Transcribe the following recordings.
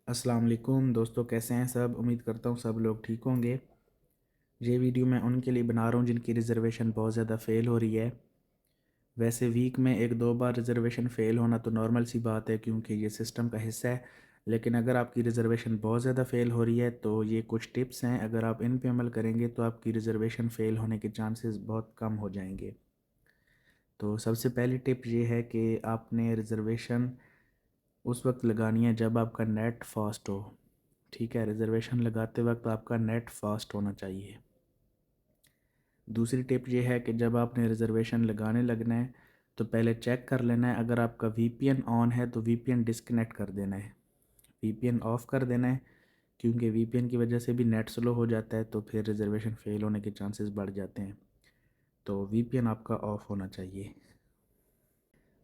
अस्सलाम वालेकुम दोस्तों, कैसे हैं सब। उम्मीद करता हूँ सब लोग ठीक होंगे। ये वीडियो मैं उनके लिए बना रहा हूँ जिनकी रिज़र्वेशन बहुत ज़्यादा फ़ेल हो रही है। वैसे वीक में एक दो बार रिज़र्वेशन फ़ेल होना तो नॉर्मल सी बात है, क्योंकि ये सिस्टम का हिस्सा है। लेकिन अगर आपकी रिज़र्वेशन बहुत ज़्यादा फ़ेल हो रही है तो ये कुछ टिप्स हैं, अगर आप इन पे अमल करेंगे तो आपकी रिज़र्वेशन फ़ेल होने के चांसेस बहुत कम हो जाएंगे। तो सबसे पहली टिप ये है कि आपने रिज़र्वेशन उस वक्त लगानी है जब आपका नेट फास्ट हो। ठीक है, रिज़र्वेशन लगाते वक्त आपका नेट फास्ट होना चाहिए। दूसरी टिप ये है कि जब आपने रिज़र्वेशन लगाने लगना है तो पहले चेक कर लेना है, अगर आपका वीपीएन ऑन है तो वीपीएन डिस्कनेक्ट कर देना है, वीपीएन ऑफ़ कर देना है, क्योंकि वीपीएन की वजह से भी नेट स्लो हो जाता है तो फिर रिज़र्वेशन फ़ेल होने के चांसेस बढ़ जाते हैं। तो वीपीएन आपका ऑफ़ होना चाहिए।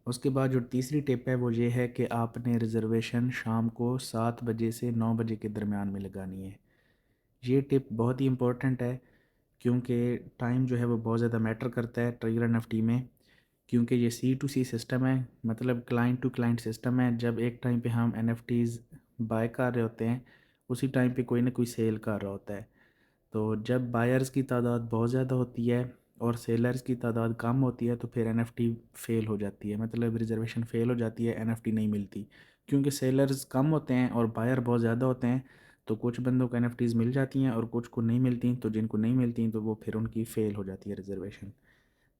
उसके बाद जो तीसरी टिप है वो ये है कि आपने रिज़र्वेशन शाम को 7 बजे से 9 बजे के दरमियान में लगानी है। ये टिप बहुत ही इम्पोर्टेंट है, क्योंकि टाइम जो है वो बहुत ज़्यादा मैटर करता है ट्रिगर एनएफटी में। क्योंकि ये सी टू सी सिस्टम है, मतलब क्लाइंट टू क्लाइंट सिस्टम है। जब एक टाइम पे हम एनएफटीज़ बाय कर रहे होते हैं, उसी टाइम पे कोई ना कोई सेल कर रहा होता है। तो जब बायर्स की तादाद बहुत ज़्यादा होती है और सेलर्स की तादाद कम होती है तो फिर एनएफटी फ़ेल हो जाती है, मतलब रिजर्वेशन फ़ेल हो जाती है, एनएफटी नहीं मिलती। क्योंकि सेलर्स कम होते हैं और बायर बहुत ज़्यादा होते हैं, तो कुछ बंदों को एनएफटीज़ मिल जाती हैं और कुछ को नहीं मिलती। तो जिनको नहीं मिलती तो वो फिर उनकी फ़ेल हो जाती है रिजर्वेशन।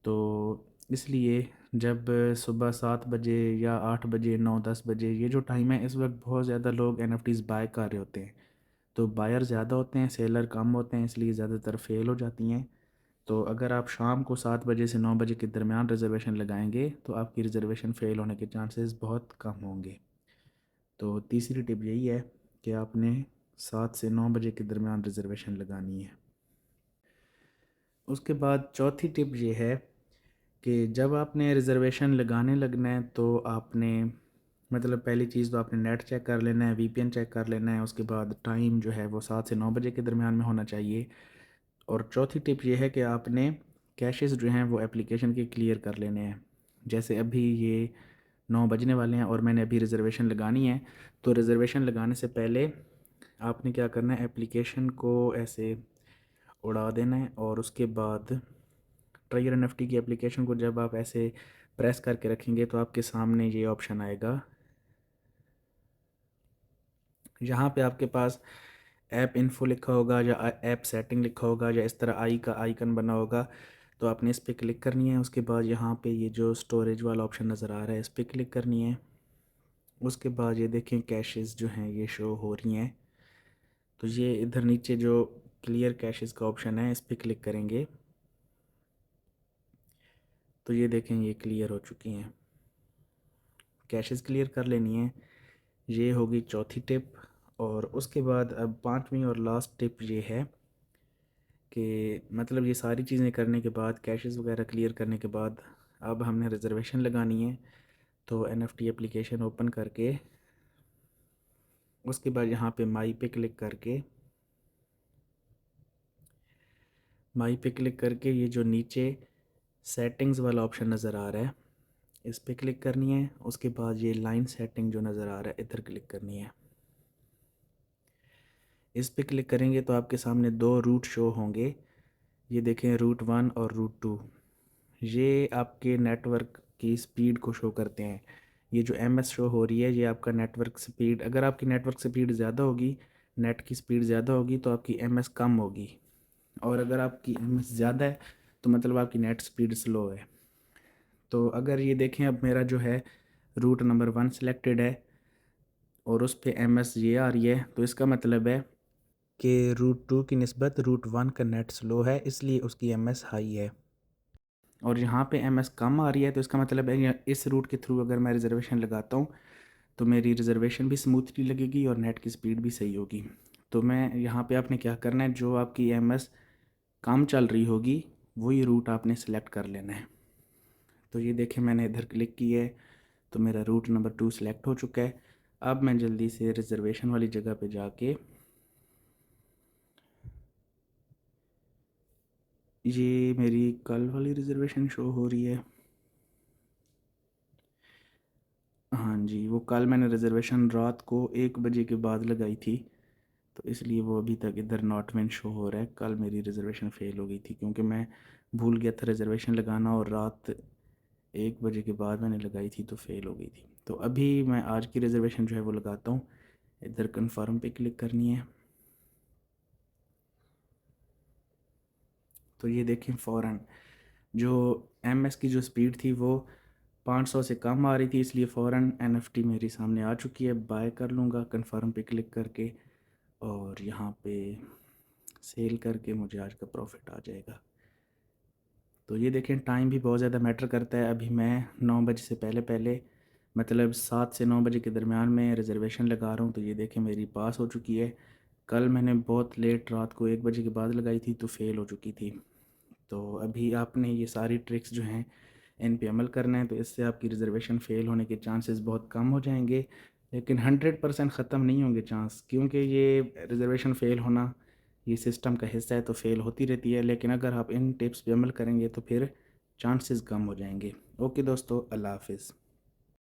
तो इसलिए जब सुबह 7 बजे या 8 बजे 9-10 बजे ये जो टाइम है, इस वक्त बहुत ज़्यादा लोग एनएफटीज़ बाय कर रहे होते हैं। तो बायर ज़्यादा होते हैं, सेलर कम होते हैं, इसलिए ज़्यादातर फ़ेल हो जाती हैं। तो अगर आप शाम को 7 बजे से 9 बजे के दरमियान रिज़र्वेशन लगाएंगे तो आपकी रिज़र्वेशन फ़ेल होने के चांसेस बहुत कम होंगे। तो तीसरी टिप यही है कि आपने 7 से 9 बजे के दरमियान रिज़र्वेशन लगानी है। उसके बाद चौथी टिप ये है कि जब आपने रिज़र्वेशन लगाने लगना है तो आपने, मतलब पहली चीज़ तो आपने नेट चेक कर लेना है, वीपीएन चेक कर लेना है। उसके बाद टाइम जो है वो 7 से 9 बजे के दरमियान में होना चाहिए। और चौथी टिप ये है कि आपने कैशेस जो हैं वो एप्लीकेशन के क्लियर कर लेने हैं। जैसे अभी ये 9 बजने वाले हैं और मैंने अभी रिज़र्वेशन लगानी है, तो रिज़र्वेशन लगाने से पहले आपने क्या करना है, एप्लीकेशन को ऐसे उड़ा देना है और उसके बाद ट्राइगर एनएफटी की एप्लीकेशन को जब आप ऐसे प्रेस करके रखेंगे तो आपके सामने ये ऑप्शन आएगा। यहाँ पे आपके पास ऐप इन्फो लिखा होगा या ऐप सेटिंग लिखा होगा या इस तरह आई का आइकन बना होगा, तो आपने इस पर क्लिक करनी है। उसके बाद यहाँ पे ये जो स्टोरेज वाला ऑप्शन नज़र आ रहा है, इस पर क्लिक करनी है। उसके बाद ये देखें कैशेस जो हैं ये शो हो रही हैं, तो ये इधर नीचे जो क्लियर कैशेस का ऑप्शन है इस पर क्लिक करेंगे तो ये देखें ये क्लियर हो चुकी हैं। कैशेस क्लियर कर लेनी है, ये होगी चौथी टिप। और उसके बाद अब पांचवी और लास्ट टिप ये है कि मतलब ये सारी चीज़ें करने के बाद, कैशेस वगैरह क्लियर करने के बाद, अब हमने रिज़र्वेशन लगानी है। तो एनएफटी एप्लीकेशन ओपन करके उसके बाद यहाँ पे माई पे क्लिक करके ये जो नीचे सेटिंग्स वाला ऑप्शन नज़र आ रहा है इस पर क्लिक करनी है। उसके बाद ये लाइन सेटिंग जो नज़र आ रहा है इधर क्लिक करनी है। इस पर क्लिक करेंगे तो आपके सामने दो रूट शो होंगे। ये देखें, रूट 1 और रूट 2। ये आपके नेटवर्क की स्पीड को शो करते हैं। ये जो एम एस शो हो रही है ये आपका नेटवर्क स्पीड, अगर आपकी नेटवर्क स्पीड ज़्यादा होगी, नेट की स्पीड ज़्यादा होगी तो आपकी एम एस कम होगी। और अगर आपकी एम एस ज़्यादा है तो मतलब आपकी नेट स्पीड स्लो है। तो अगर ये देखें, अब मेरा जो है रूट नंबर 1 सिलेक्टेड है और उस पर एम एस ये आ रही है, तो इसका मतलब है कि रूट 2 की निस्बत रूट 1 का नेट स्लो है, इसलिए उसकी एम एस हाई है। और यहाँ पे एम एस कम आ रही है तो इसका मतलब है इस रूट के थ्रू अगर मैं रिज़र्वेशन लगाता हूँ तो मेरी रिज़र्वेशन भी स्मूथली लगेगी और नेट की स्पीड भी सही होगी। तो मैं यहाँ पे आपने क्या करना है, जो आपकी एम एस कम चल रही होगी वही रूट आपने सेलेक्ट कर लेना है। तो ये देखें, मैंने इधर क्लिक की है तो मेरा रूट नंबर 2 सेलेक्ट हो चुका है। अब मैं जल्दी से रिज़र्वेशन वाली जगह पे जाके, ये मेरी कल वाली रिज़र्वेशन शो हो रही है, हाँ जी, वो कल मैंने रिज़र्वेशन रात को 1 बजे के बाद लगाई थी, तो इसलिए वो अभी तक इधर नॉट इन शो हो रहा है। कल मेरी रिज़र्वेशन फ़ेल हो गई थी क्योंकि मैं भूल गया था रिज़र्वेशन लगाना, और रात 1 बजे के बाद मैंने लगाई थी तो फ़ेल हो गई थी। तो अभी मैं आज की रिज़र्वेशन जो है वो लगाता हूँ। इधर कन्फर्म पे क्लिक करनी है। तो ये देखें फ़ौरन जो एमएस की जो स्पीड थी वो 500 से कम आ रही थी, इसलिए फ़ौरन एनएफटी मेरे सामने आ चुकी है। बाय कर लूँगा कन्फर्म पे क्लिक करके, और यहाँ पे सेल करके मुझे आज का प्रॉफिट आ जाएगा। तो ये देखें टाइम भी बहुत ज़्यादा मैटर करता है। अभी मैं 9 बजे से पहले पहले, मतलब 7 से 9 बजे के दरमियान में रिज़र्वेशन लगा रहा हूँ। तो ये देखें मेरी पास हो चुकी है। कल मैंने बहुत लेट रात को 1 बजे के बाद लगाई थी तो फ़ेल हो चुकी थी। तो अभी आपने ये सारी ट्रिक्स जो हैं इन पे अमल करना है, तो इससे आपकी रिज़र्वेशन फ़ेल होने के चांसेस बहुत कम हो जाएंगे। लेकिन 100% ख़त्म नहीं होंगे चांस, क्योंकि ये रिज़र्वेशन फ़ेल होना ये सिस्टम का हिस्सा है, तो फ़ेल होती रहती है। लेकिन अगर आप इन टिप्स पे अमल करेंगे तो फिर चांसेस कम हो जाएंगे। ओके दोस्तों, अल्लाह हाफ़िज़।